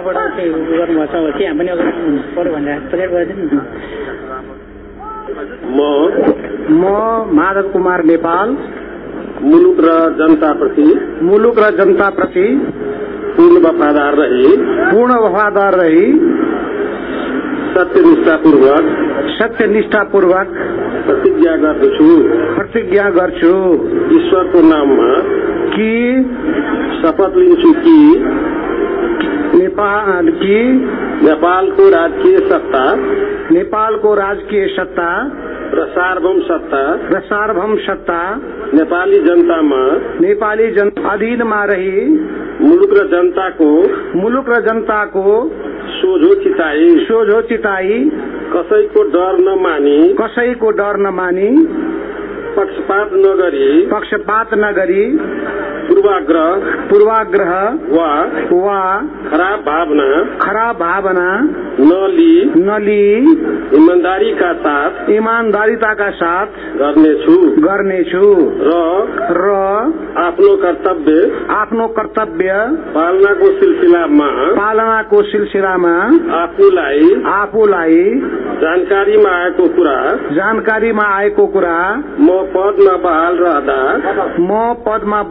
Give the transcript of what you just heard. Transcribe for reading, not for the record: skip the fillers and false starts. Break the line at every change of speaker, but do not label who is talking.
यहाँबाट चाहिँ गर्नुभएको छ के हामी पनि अगाडि पढ्यो भनेर प्रचार गरिदिनु न।
म
माधव कुमार नेपाल
मुलुक र जनताप्रति पूर्ण वफादार रही सत्यनिष्ठापूर्वक प्रतिज्ञा गर्छु ईश्वरको नाममा
कि
शपथ लिन्छु कि नेपालको राजकीय सत्ता र सार्वभौम सत्ता नेपाली जनता अधीनमा रही मुलुक र जनताको सोझो चिताई कसैको डर नमानी पक्षपात नगरी पूर्वाग्रह वा खराब भावना नली ईमानदारीता का साथ गर्नेछु र आफ्नो कर्तव्य पालनाको सिलसिलामा आफूलाई जानकारीमा आएको कुरा म पदमा